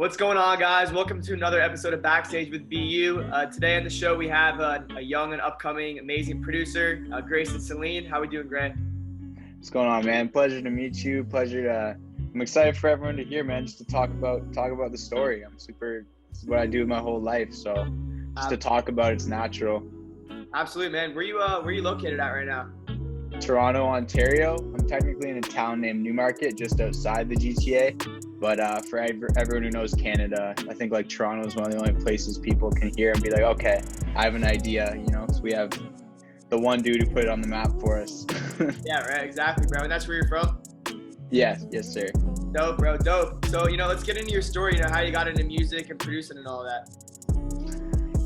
What's going on, guys? Welcome to another episode of Backstage with BeU. Today on the show, we have a young and upcoming amazing producer, Greyson Selin. How we doing, Gray? What's going on, man? Pleasure to meet you. I'm excited for everyone to hear, man, just to talk about the story. This is what I do my whole life, so just to talk about it's natural. Absolutely, man. Where you located at right now? Toronto, Ontario. I'm technically in a town named Newmarket, just outside the GTA. But for everyone who knows Canada, I think like Toronto is one of the only places people can hear and be like, okay, I have an idea, so we have the one dude who put it on the map for us. Yeah, right, exactly, bro. And that's where you're from? Yes, sir. Dope, bro, dope. So, let's get into your story, how you got into music and producing and all that.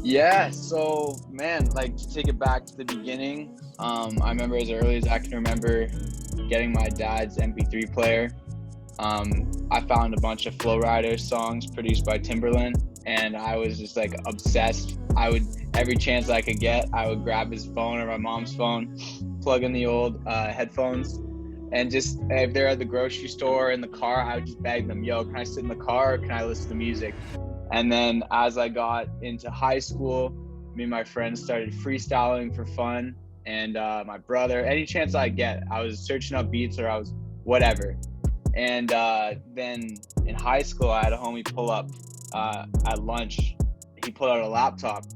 Yeah, so, man, like to take it back to the beginning, I remember as early as I can remember getting my dad's MP3 player. I found a bunch of Flow Rider songs produced by Timberland, and I was just like obsessed. Every chance I could get, I would grab his phone or my mom's phone, plug in the old headphones, and just if they're at the grocery store or in the car, I would just beg them, yo, can I sit in the car or can I listen to music? And then as I got into high school, me and my friends started freestyling for fun, and my brother, any chance I get, I was searching up beats or I was whatever. And then in high school, I had a homie pull up at lunch. He pulled out a laptop,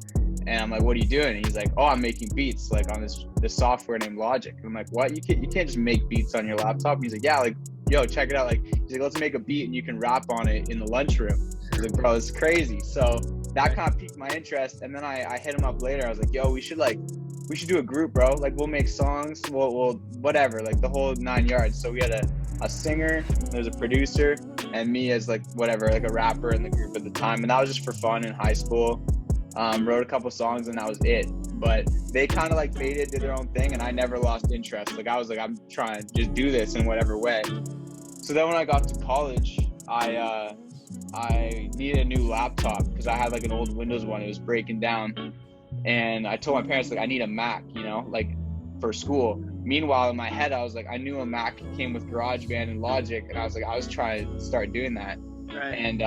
and I'm like, "What are you doing?" And he's like, "Oh, I'm making beats like on this software named Logic." And I'm like, "What? You can't just make beats on your laptop?" And he's like, "Yeah, like, yo, check it out. Like, he's like, let's make a beat and you can rap on it in the lunchroom." I was like, "Bro, it's crazy." So that kind of piqued my interest. And then I hit him up later. I was like, "Yo, we should do a group, bro. Like, we'll make songs. We'll whatever, like the whole 9 yards." So we had a singer, there's a producer, and me as like whatever, like a rapper in the group at the time. And that was just for fun in high school. Wrote a couple songs and that was it. But they kind of like faded, did their own thing, and I never lost interest. Like I was like, I'm trying to just do this in whatever way. So then when I got to college, I needed a new laptop because I had like an old Windows one. It was breaking down. And I told my parents, like, I need a Mac, like for school. Meanwhile, in my head, I was like, I knew a Mac came with GarageBand and Logic, and I was like, I was trying to start doing that. Right. And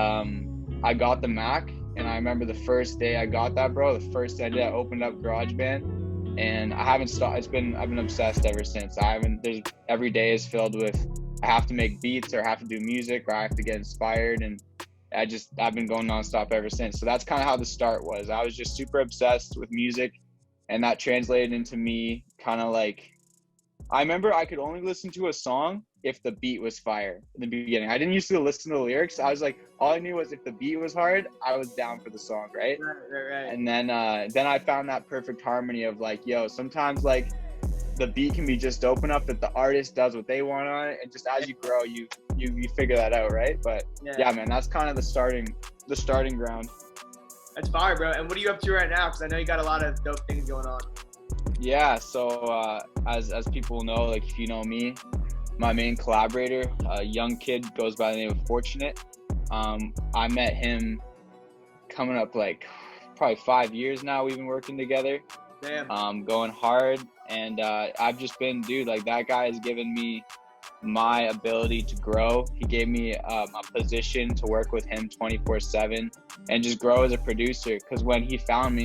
I got the Mac, and I remember the first day I got that, bro. The first day I did, I opened up GarageBand, and I haven't stopped. I've been obsessed ever since. Every day is filled with I have to make beats, or I have to do music, or I have to get inspired, and I've been going nonstop ever since. So that's kind of how the start was. I was just super obsessed with music, and that translated into me kind of like, I remember I could only listen to a song if the beat was fire in the beginning. I didn't used to listen to the lyrics. I was like, all I knew was if the beat was hard, I was down for the song, right? Right. And then I found that perfect harmony of like, yo, sometimes like the beat can be just dope enough that the artist does what they want on it, and just as you grow, you figure that out, right? But yeah, man, that's kind of the starting ground. That's fire, bro. And what are you up to right now? Because I know you got a lot of dope things going on. Yeah, so as people know, like if you know me, my main collaborator, a young kid goes by the name of Fortunate. I met him coming up like probably 5 years now. We've been working together. Damn. Going hard, and I've just been, dude, like that guy has given me my ability to grow. He gave me a position to work with him 24/7 and just grow as a producer. Because when we found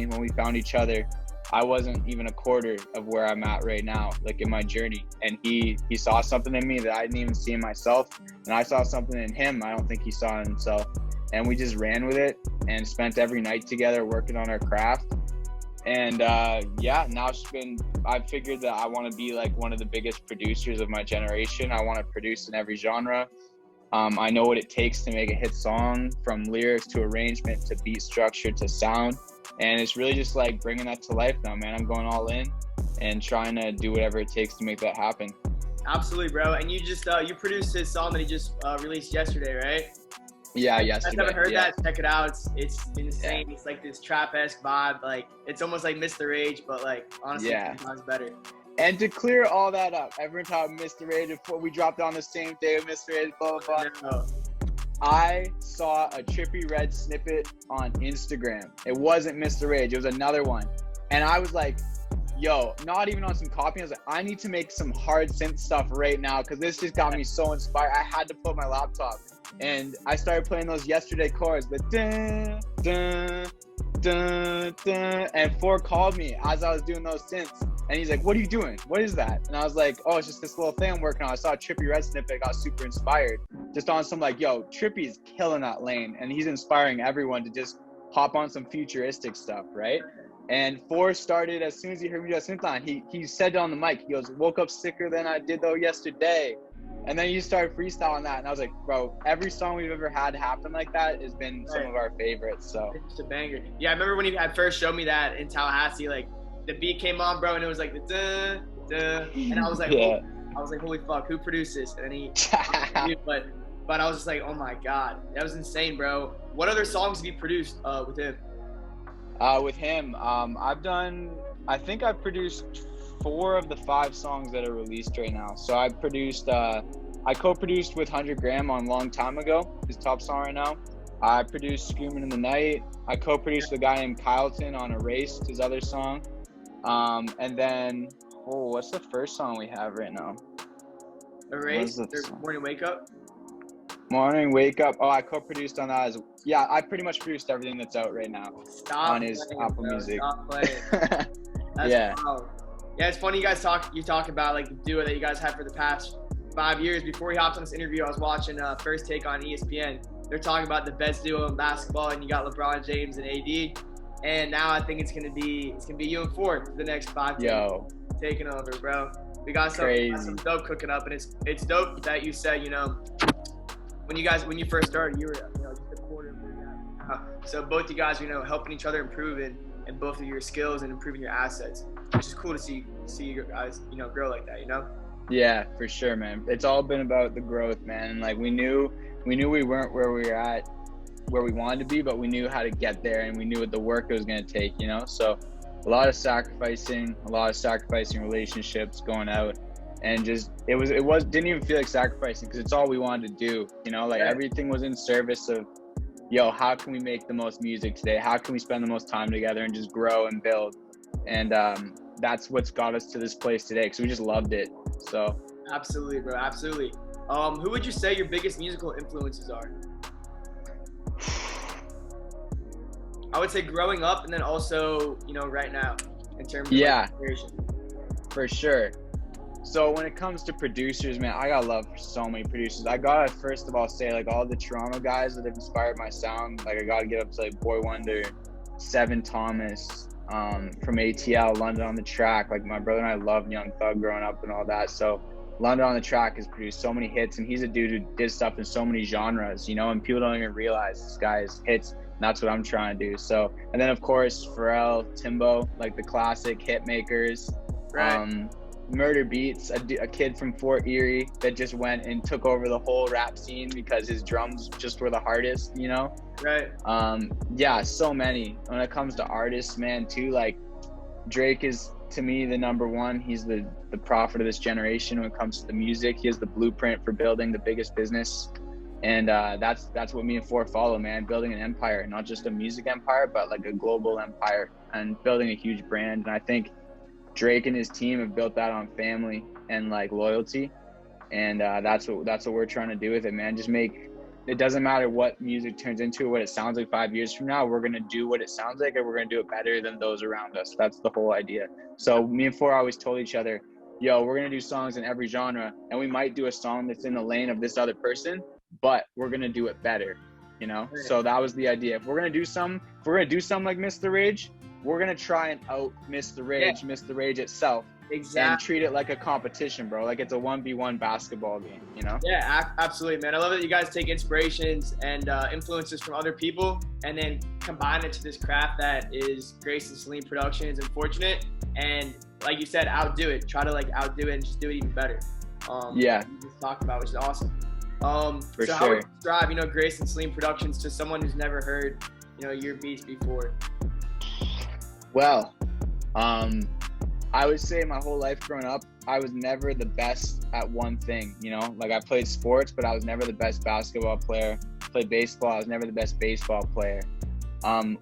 each other, I wasn't even a quarter of where I'm at right now, like in my journey. And he saw something in me that I didn't even see in myself, and I saw something in him I don't think he saw in himself. And we just ran with it and spent every night together working on our craft. And now I've figured that I want to be like one of the biggest producers of my generation. I want to produce in every genre. I know what it takes to make a hit song, from lyrics to arrangement to beat structure to sound. And it's really just like bringing that to life now, man. I'm going all in and trying to do whatever it takes to make that happen. Absolutely, bro. And you just you produced his song that he just released yesterday, right? Yeah, If yesterday. you haven't heard that, check it out. It's insane. Yeah. It's like this trap-esque vibe. Like, it's almost like Mr. Rage, but like honestly, 10 times better. And to clear all that up, every time Mr. Rage, before we dropped on the same day with Mr. Rage, blah, blah, blah. No. I saw a Trippy Red snippet on Instagram. It wasn't Mr. Rage, it was another one. And I was like, yo, not even on some copy. I was like, I need to make some hard synth stuff right now because this just got me so inspired. I had to put my laptop, and I started playing those yesterday chords, but dun, dun, dun, dun, and Four called me as I was doing those synths, and he's like, what are you doing? What is that? And I was like, oh, it's just this little thing I'm working on. I saw a Trippy Red snippet, got super inspired just on some like, yo, Trippy is killing that lane, and he's inspiring everyone to just hop on some futuristic stuff, right? And Four started as soon as he heard me do a synth line. He said on the mic, he goes, woke up sicker than I did though yesterday. And then you started freestyling that, and I was like, bro, every song we've ever had happen like that has been some of our favorites. So it's a banger. Yeah, I remember when you had first showed me that in Tallahassee, like the beat came on, bro, and it was like the duh, duh, and I was like, yeah. holy fuck, who produced this? And then he but I was just like, oh my god, that was insane, bro. What other songs have you produced with him? With him, I think I've produced 4 of the 5 songs that are released right now. So I co-produced with 100 Gram on Long Time Ago, his top song right now. I produced Screaming in the Night. I co-produced with a guy named Kyleton on Erased, his other song. And then, what's the first song we have right now? Erased, Morning Wake Up? Morning Wake Up. Oh, I co-produced on that as well. Yeah, I pretty much produced everything that's out right now on his Apple Music. Stop playing. That's yeah. Wild. Yeah, it's funny you talk about like the duo that you guys had for the past 5 years. Before we hopped on this interview, I was watching First Take on ESPN. They're talking about the best duo in basketball, and you got LeBron James and AD. And now I think it's gonna be you and Four for the next 5 years. Taking over, bro. We got some dope cooking up, and it's dope that you said, you know, when you first started, you were just a quarter of where you're at. So both you guys, helping each other improve in both of your skills and improving your assets, which is cool to see you guys, grow like that, Yeah, for sure, man. It's all been about the growth, man. And like we knew we weren't where we were at, where we wanted to be, but we knew how to get there, and we knew what the work it was going to take, So a lot of sacrificing relationships, going out, and just it didn't even feel like sacrificing because it's all we wanted to do, Everything was in service of, how can we make the most music today? How can we spend the most time together and just grow and build? And that's what's got us to this place today, because we just loved it. So absolutely, bro, absolutely. Who would you say your biggest musical influences are? I would say growing up, and then also, right now, in terms of inspiration. For sure. So when it comes to producers, man, I got love for so many producers. I gotta first of all say, like, all the Toronto guys that have inspired my sound. Like, I gotta get up to like Boy Wonder, Seven Thomas, from ATL, London on the Track. Like, my brother and I loved Young Thug growing up and all that. So London on the Track has produced so many hits, and he's a dude who did stuff in so many genres, and people don't even realize this guy's hits. And that's what I'm trying to do. So, and then of course Pharrell, Timbo, like the classic hit makers. Right. Murder Beats, a kid from Fort Erie that just went and took over the whole rap scene because his drums just were the hardest, Right. Yeah, so many. When it comes to artists, man, too, like Drake is, to me, the number one. He's the prophet of this generation when it comes to the music. He has the blueprint for building the biggest business. And that's what me and Four follow, man, building an empire, not just a music empire, but like a global empire, and building a huge brand. And I think Drake and his team have built that on family and like loyalty. And that's what we're trying to do with it, man. Just it doesn't matter what music turns into or what it sounds like 5 years from now. We're going to do what it sounds like, and we're going to do it better than those around us. That's the whole idea. So me and Four always told each other, we're going to do songs in every genre, and we might do a song that's in the lane of this other person, but we're going to do it better, So that was the idea. If we're going to do something like Miss the Rage, we're going to try and out Miss the Rage, Miss the Rage itself. Exactly. And treat it like a competition, bro. Like it's a 1v1 basketball game, Yeah, absolutely, man. I love that you guys take inspirations and influences from other people and then combine it to this craft that is Greyson Selin Productions and Fortunate. And like you said, outdo it. Try to like outdo it and just do it even better. You just talked about, which is awesome. How would you describe, Greyson Selin Productions to someone who's never heard, your beats before? Well, I would say my whole life growing up, I was never the best at one thing, Like I played sports, but I was never the best basketball player. Played baseball, I was never the best baseball player.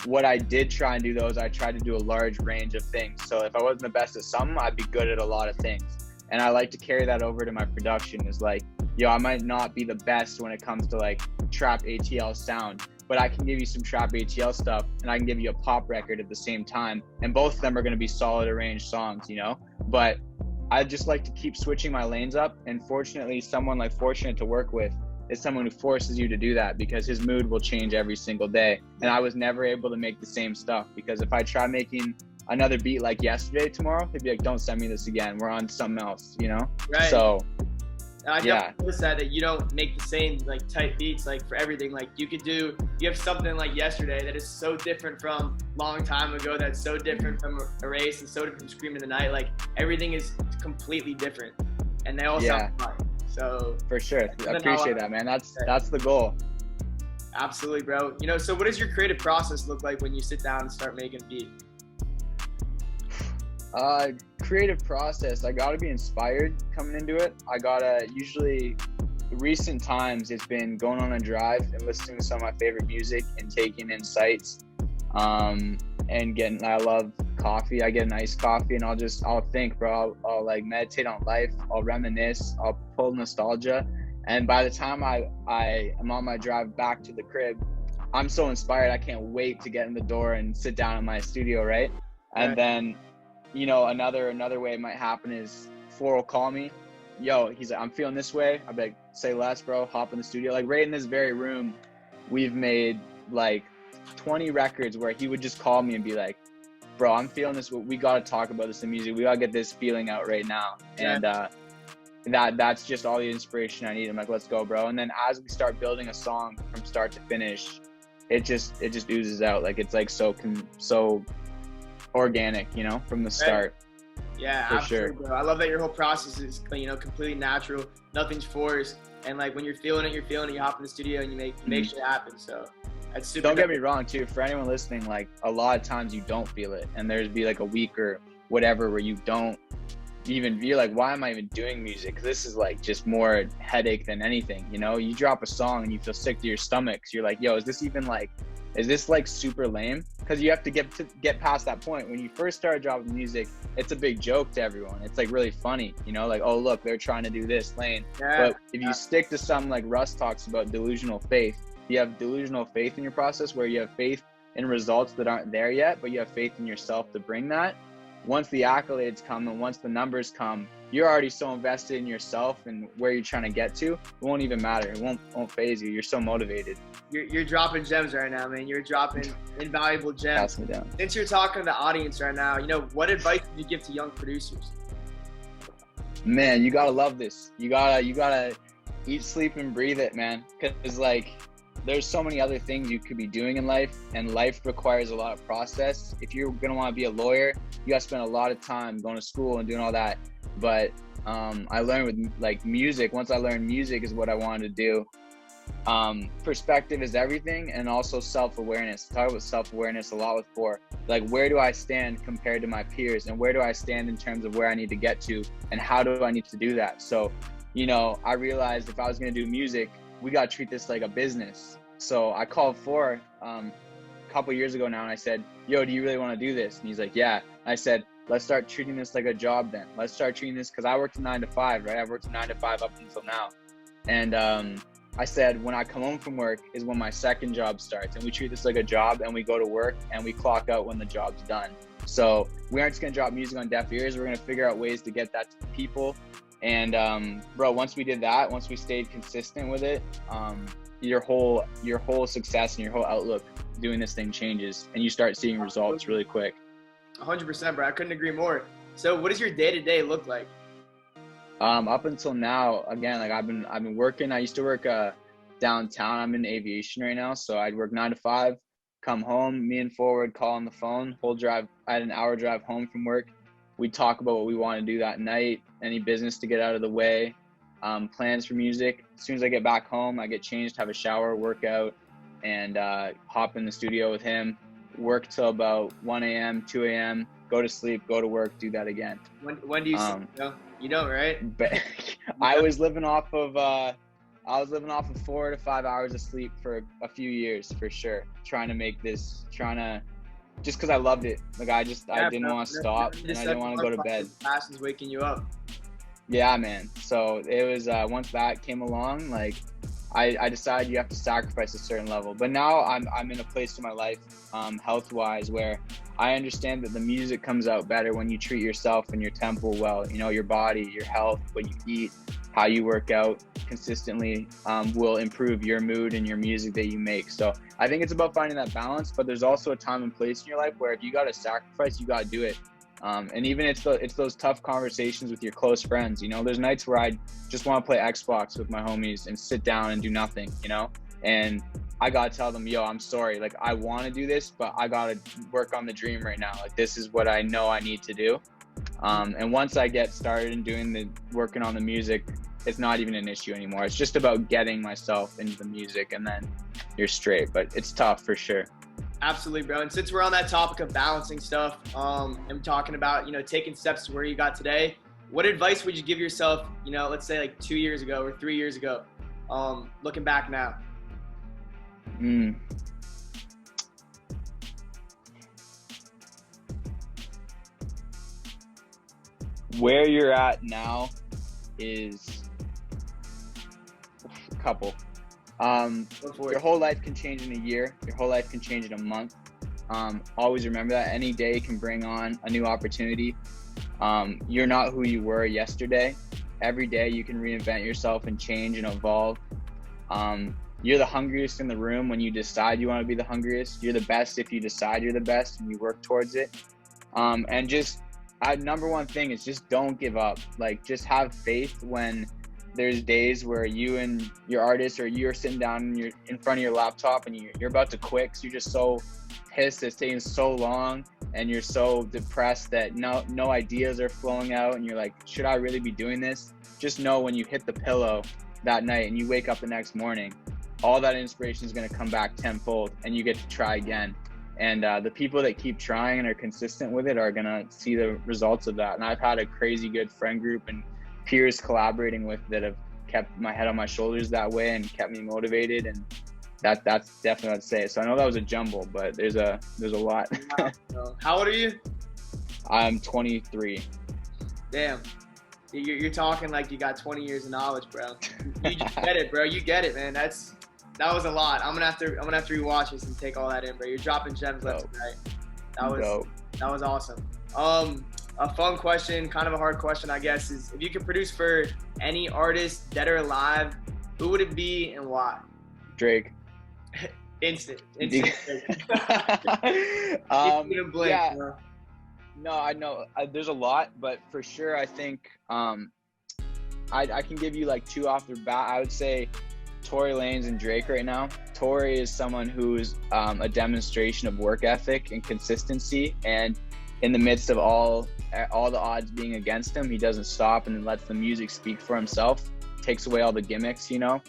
What I did try and do though is I tried to do a large range of things. So if I wasn't the best at some, I'd be good at a lot of things. And I like to carry that over to my production. Is like, yo, I might not be the best when it comes to like trap ATL sound, but I can give you some trap ATL stuff and I can give you a pop record at the same time. And both of them are going to be solid arranged songs, you know? But I just like to keep switching my lanes up. And fortunately, someone like fortunate to work with is someone who forces you to do that, because his mood will change every single day. And I was never able to make the same stuff, because if I try making another beat like yesterday tomorrow, he'd be like, don't send me this again, we're on something else, you know? Right. So I definitely noticed that you don't make the same like type beats like for everything. Like you have something like yesterday that is so different from long time ago, that's so different from Erase and so different from Scream in the Night. Like everything is completely different and they all sound fun. So for sure, I appreciate that, man. That's the goal. Absolutely, bro. You know, so what does your creative process look like when you sit down and start making a beat? Creative process, I gotta be inspired coming into it. I gotta, usually recent times it's been going on a drive and listening to some of my favorite music and taking in sights, and I love coffee. I get an iced coffee and I'll think, bro. I'll like meditate on life, I'll reminisce, I'll pull nostalgia, and by the time I am on my drive back to the crib, I'm so inspired I can't wait to get in the door and sit down in my studio, right? And then, you know, another way it might happen is Four will call me. Yo, he's like, I'm feeling this way. I'll be like, say less, bro. Hop in the studio. Like right in this very room, we've made like 20 records where he would just call me and be like, bro, I'm feeling this. We got to talk about this in music. We got to get this feeling out right now. And that's just all the inspiration I need. I'm like, let's go, bro. And then as we start building a song from start to finish, it just oozes out. Like it's like so organic, you know, from the start. Yeah, for absolutely, sure. Bro. I love that your whole process is, you know, completely natural. Nothing's forced, and like when you're feeling it, you hop in the studio and you make shit happen. So that's super. Don't get me wrong, too. For anyone listening, like a lot of times you don't feel it, and there's be like a week or whatever where you don't even, you're like, why am I even doing music? This is like just more headache than anything, you know? You drop a song and you feel sick to your stomach. So you're like, yo, is this like super lame? Because you have to get past that point. When you first start dropping music, it's a big joke to everyone. It's like really funny, you know, like, oh look, they're trying to do this lane. But if you stick to something like Russ talks about, delusional faith, you have delusional faith in your process, where you have faith in results that aren't there yet, but you have faith in yourself to bring that. Once the accolades come and once the numbers come, you're already so invested in yourself and where you're trying to get to, it won't even matter. It won't phase you. You're so motivated. You're dropping gems right now, man. You're dropping invaluable gems. Pass me down. Since you're talking to the audience right now, you know, what advice would you give to young producers? Man, you gotta love this. You gotta eat, sleep, and breathe it, man. Because like, there's so many other things you could be doing in life, and life requires a lot of process. If you're gonna want to be a lawyer, you gotta spend a lot of time going to school and doing all that. But I learned with like music. Once I learned music is what I wanted to do. Perspective is everything, and also self-awareness. I talk about self-awareness a lot with Four. Like, where do I stand compared to my peers, and where do I stand in terms of where I need to get to, and how do I need to do that? So, you know, I realized if I was gonna do music, we got to treat this like a business. So I called Four a couple years ago now, and I said, yo, do you really want to do this? And he's like, yeah. I said, let's start treating this like a job then. Let's start treating this, because I worked 9 to 5, right? I've worked 9 to 5 up until now. And I said, when I come home from work is when my second job starts, and we treat this like a job, and we go to work and we clock out when the job's done. So we aren't just going to drop music on deaf ears. We're going to figure out ways to get that to people. And bro, once we did that, once we stayed consistent with it, your whole success and your whole outlook doing this thing changes, and you start seeing results really quick. 100%, bro. I couldn't agree more. So what does your day-to-day look like? Up until now, again, like I've been working. I used to work downtown. I'm in aviation right now, so I'd work 9 to 5, come home, me and Forward call on the phone, whole drive. I had an hour drive home from work. We'd talk about what we want to do that night, any business to get out of the way, plans for music. As soon as I get back home, I get changed, have a shower, work out, and hop in the studio with him, work till about 1 a.m., 2 a.m., go to sleep, go to work, do that again. When do you sleep? No? You don't, right? But I was living off of I was living off of 4 to 5 hours of sleep for a few years for sure, trying to just because I loved it. Like I didn't want to stop, and I didn't want to go to bed. Passion's waking you up. Yeah, man. So it was once that came along, like I decided you have to sacrifice a certain level. But now I'm in a place in my life, health-wise, where I understand that the music comes out better when you treat yourself and your temple well. You know, your body, your health, what you eat, how you work out consistently will improve your mood and your music that you make. So I think it's about finding that balance, but there's also a time and place in your life where if you got to sacrifice, you got to do it. And even it's those tough conversations with your close friends. You know, there's nights where I just want to play Xbox with my homies and sit down and do nothing, you know, and I got to tell them, yo, I'm sorry. Like, I want to do this, but I got to work on the dream right now. Like, this is what I know I need to do. And once I get started and working on the music, it's not even an issue anymore. It's just about getting myself into the music, and then you're straight. But it's tough for sure. Absolutely, bro. And since we're on that topic of balancing stuff, and talking about, you know, taking steps to where you got today, what advice would you give yourself, you know, let's say like 2 years ago or 3 years ago, looking back now? Where you're at now is a couple. Your whole life can change in a year. Your whole life can change in a month. Always remember that any day can bring on a new opportunity. You're not who you were yesterday. Every day you can reinvent yourself and change and evolve. You're the hungriest in the room when you decide you want to be the hungriest. You're the best if you decide you're the best and you work towards it. And just number one thing is just don't give up. Like, just have faith when there's days where you and your artist, or you're sitting down and you're in front of your laptop and you're about to quit because you're just so pissed it's taking so long and you're so depressed that no ideas are flowing out, and you're like, should I really be doing this? Just know when you hit the pillow that night and you wake up the next morning, all that inspiration is going to come back tenfold, and you get to try again. And the people that keep trying and are consistent with it are going to see the results of that. And I've had a crazy good friend group and peers collaborating with that have kept my head on my shoulders that way and kept me motivated. And that's definitely what I'd say. So I know that was a jumble, but there's a lot. How old are you? I'm 23. Damn. You're talking like you got 20 years of knowledge, bro. You just get it, bro. You get it, man. That was a lot. I'm gonna have to rewatch this and take all that in, bro. You're dropping gems left and right. That was awesome. A fun question, kind of a hard question, I guess, is if you could produce for any artist, dead or alive, who would it be and why? Drake. Instant. Yeah. No, I know there's a lot, but for sure, I think I can give you like two off the bat. I would say Tory Lanez and Drake right now. Tory is someone who's a demonstration of work ethic and consistency, and in the midst of all the odds being against him, he doesn't stop and lets the music speak for himself, takes away all the gimmicks, you know.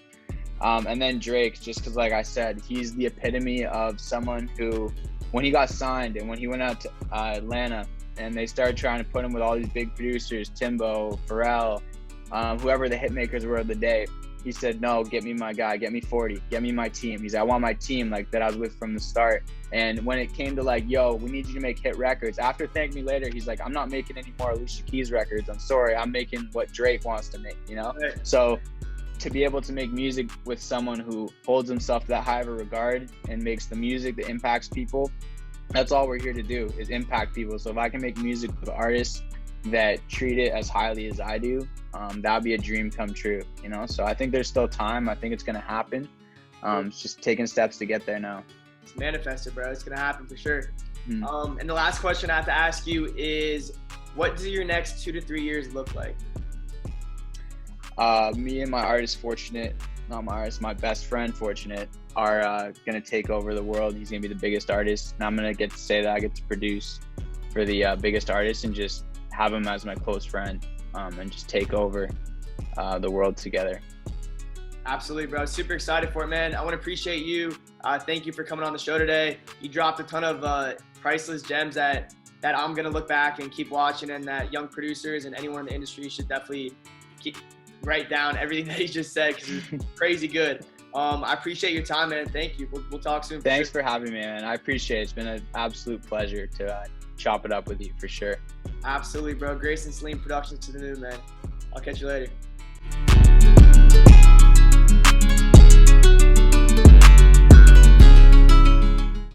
And then Drake, just because, like I said, he's the epitome of someone who, when he got signed and when he went out to Atlanta and they started trying to put him with all these big producers, Timbo, Pharrell, whoever the hit makers were of the day, he said, no, get me my guy, get me 40, get me my team. He's like, I want my team like that I was with from the start. And when it came to like, yo, we need you to make hit records, after Thank Me Later, he's like, I'm not making any more Alicia Keys records. I'm sorry, I'm making what Drake wants to make, you know? Right. So to be able to make music with someone who holds himself to that high of a regard and makes the music that impacts people, that's all we're here to do, is impact people. So if I can make music with artists that treat it as highly as I do, that would be a dream come true, you know? So I think there's still time. I think it's going to happen. It's just taking steps to get there now. It's manifested, bro. It's going to happen for sure. And the last question I have to ask you is, what do your next 2 to 3 years look like? Me and my artist my best friend Fortunate are going to take over the world. He's going to be the biggest artist, and I'm going to get to say that I get to produce for the biggest artist and just have him as my close friend, and just take over the world together. Absolutely, bro. Super excited for it, man. I want to appreciate you. Thank you for coming on the show today. You dropped a ton of priceless gems that I'm going to look back and keep watching, and that young producers and anyone in the industry should definitely write down everything that he just said because it's crazy good. I appreciate your time, man. Thank you. We'll talk soon. Thanks for having me, man. I appreciate it. It's been an absolute pleasure to chop it up with you for sure. Absolutely, bro. Greyson Selin Productions to the moon, man. I'll catch you later.